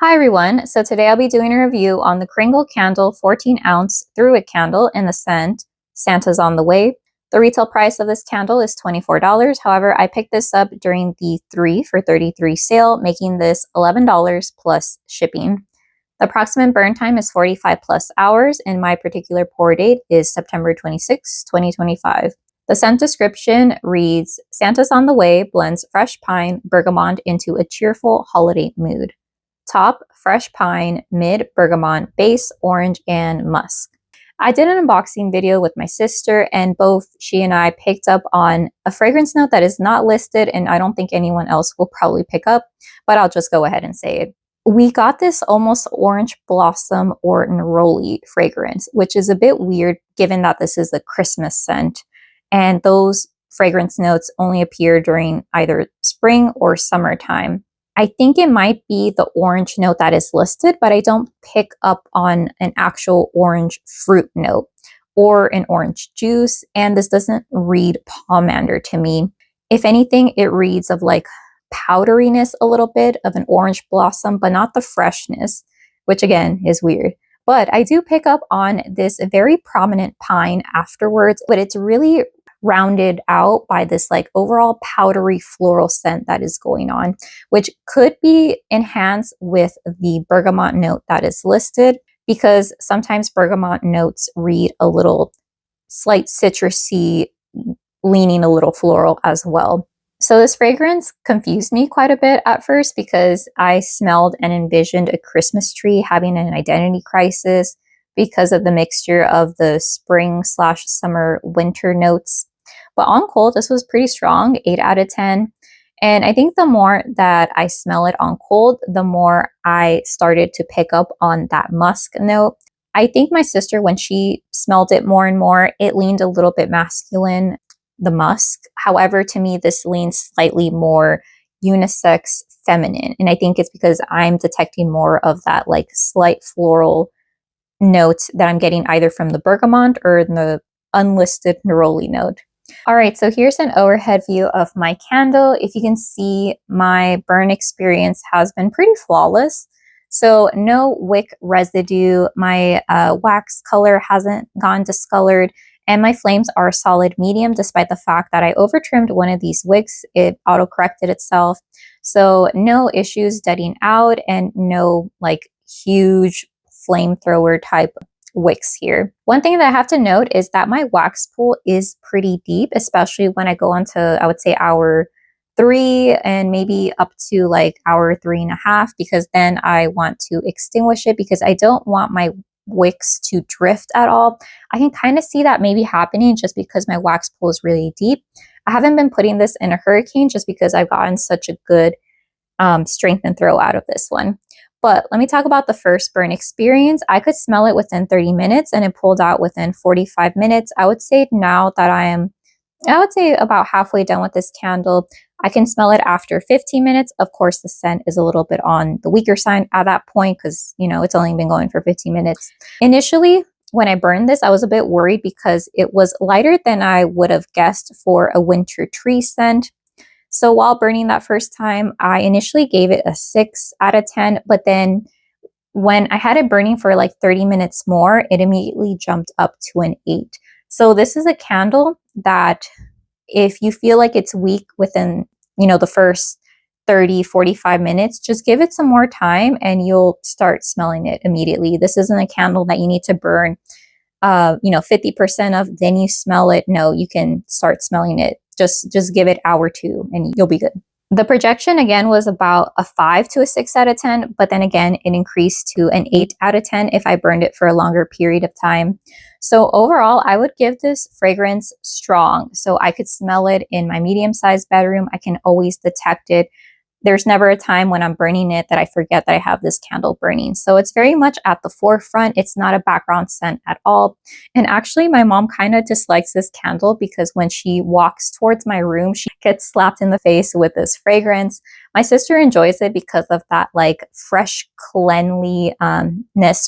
Hi everyone, so today I'll be doing a review on the Kringle candle 14 ounce through wick candle in the scent Santa's on the Way. The retail price of this candle is $24. However, I picked this up during the 3 for 33 sale, making this $11 plus shipping. The approximate burn time is 45 plus hours, and my particular pour date is September 26, 2025. The scent description reads, Santa's on the Way blends fresh pine bergamot into a cheerful holiday mood. Top, fresh pine, mid, bergamot, base, orange, and musk. I did an unboxing video with my sister, and both she and I picked up on a fragrance note that is not listed, and I don't think anyone else will probably pick up, but I'll just go ahead and say it. We got this almost orange blossom or neroli fragrance, which is a bit weird given that this is a Christmas scent, and those fragrance notes only appear during either spring or summertime. I think it might be the orange note that is listed, but I don't pick up on an actual orange fruit note or an orange juice, and this doesn't read pomander to me. If anything, it reads of like powderiness a little bit of an orange blossom, but not the freshness, which again is weird. But I do pick up on this very prominent pine afterwards, but it's really rounded out by this like overall powdery floral scent that is going on, which could be enhanced with the bergamot note that is listed, because sometimes bergamot notes read a little slight citrusy, leaning a little floral as well. So this fragrance confused me quite a bit at first because I smelled and envisioned a Christmas tree having an identity crisis because of the mixture of the spring / summer winter notes. But on cold, this was pretty strong, 8 out of 10. And I think the more that I smell it on cold, the more I started to pick up on that musk note. I think my sister, when she smelled it more and more, it leaned a little bit masculine, the musk. However, to me, this leans slightly more unisex feminine. And I think it's because I'm detecting more of that like slight floral note that I'm getting either from the bergamot or the unlisted neroli note. All right, so here's an overhead view of my candle. If you can see, my burn experience has been pretty flawless. So no wick residue, my wax color hasn't gone discolored, and my flames are solid medium despite the fact that I over trimmed one of these wicks. It auto-corrected itself. So no issues deading out and no like huge flamethrower type wicks here. One thing that I have to note is that my wax pool is pretty deep, especially when I go on to, I would say, hour 3 and maybe up to like hour 3.5, because then I want to extinguish it because I don't want my wicks to drift at all. I can kind of see that maybe happening just because my wax pool is really deep. I haven't been putting this in a hurricane just because I've gotten such a good strength and throw out of this one. But let me talk about the first burn experience. I could smell it within 30 minutes and it pulled out within 45 minutes. I would say now that I would say about halfway done with this candle, I can smell it after 15 minutes. Of course, the scent is a little bit on the weaker side at that point because, you know, it's only been going for 15 minutes. Initially, when I burned this, I was a bit worried because it was lighter than I would have guessed for a winter tree scent. So while burning that first time, I initially gave it a 6 out of 10, but then when I had it burning for like 30 minutes more, it immediately jumped up to an 8. So this is a candle that if you feel like it's weak within, you know, the first 30-45 minutes, just give it some more time and you'll start smelling it immediately. This isn't a candle that you need to burn 50% of, then you smell it. No, you can start smelling it. Just give it hour 2 and you'll be good. The projection again was about a 5 to a 6 out of 10, but then again, it increased to an 8 out of 10 if I burned it for a longer period of time. So overall, I would give this fragrance strong. So I could smell it in my medium-sized bedroom. I can always detect it. There's never a time when I'm burning it that I forget that I have this candle burning. So it's very much at the forefront. It's not a background scent at all. And actually, my mom kind of dislikes this candle because when she walks towards my room, she gets slapped in the face with this fragrance. My sister enjoys it because of that like fresh cleanliness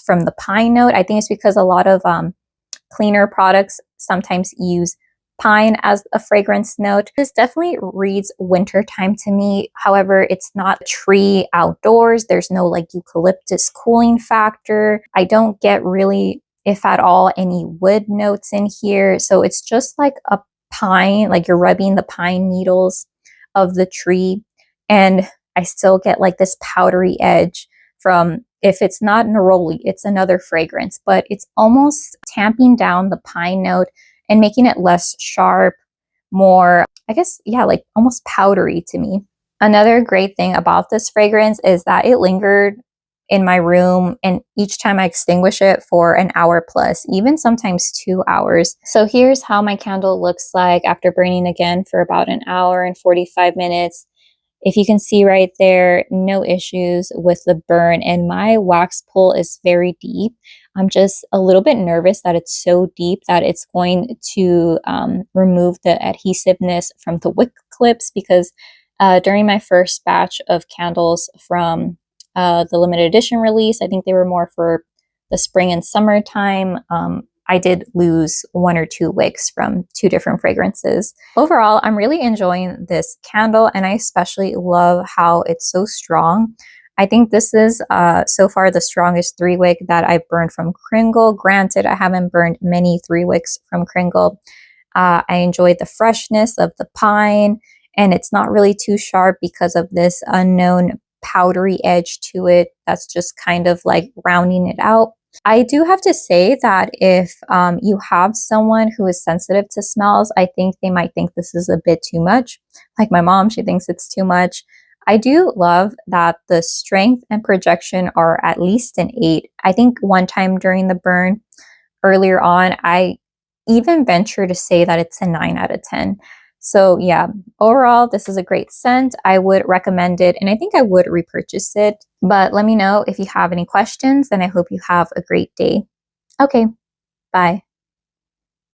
from the pine note. I think it's because a lot of cleaner products sometimes use pine as a fragrance note. This definitely reads wintertime to me. However, it's not a tree outdoors. There's no like eucalyptus cooling factor. I don't get really, if at all, any wood notes in here. So it's just like a pine, like you're rubbing the pine needles of the tree. And I still get like this powdery edge from, if it's not neroli, it's another fragrance, but it's almost tamping down the pine note and making it less sharp, more, I guess, yeah, like almost powdery to me. Another great thing about this fragrance is that it lingered in my room, and each time I extinguish it for an hour plus, even sometimes 2 hours. So here's how my candle looks like after burning again for about an hour and 45 minutes. If you can see right there, no issues with the burn, and my wax pull is very deep. I'm just a little bit nervous that it's so deep that it's going to remove the adhesiveness from the wick clips, because during my first batch of candles from the limited edition release, I think they were more for the spring and summertime, I did lose 1 or 2 wicks from 2 different fragrances. Overall, I'm really enjoying this candle, and I especially love how it's so strong. I think this is so far the strongest 3 wick that I've burned from Kringle. Granted, I haven't burned many 3 wicks from Kringle. I enjoyed the freshness of the pine, and it's not really too sharp because of this unknown powdery edge to it that's just kind of like rounding it out. I do have to say that if you have someone who is sensitive to smells, I think they might think this is a bit too much. Like my mom, she thinks it's too much. I do love that the strength and projection are at least an 8. I think one time during the burn earlier on, I even venture to say that it's a 9 out of 10. So yeah, overall, this is a great scent. I would recommend it, and I think I would repurchase it. But let me know if you have any questions, and I hope you have a great day. Okay, bye.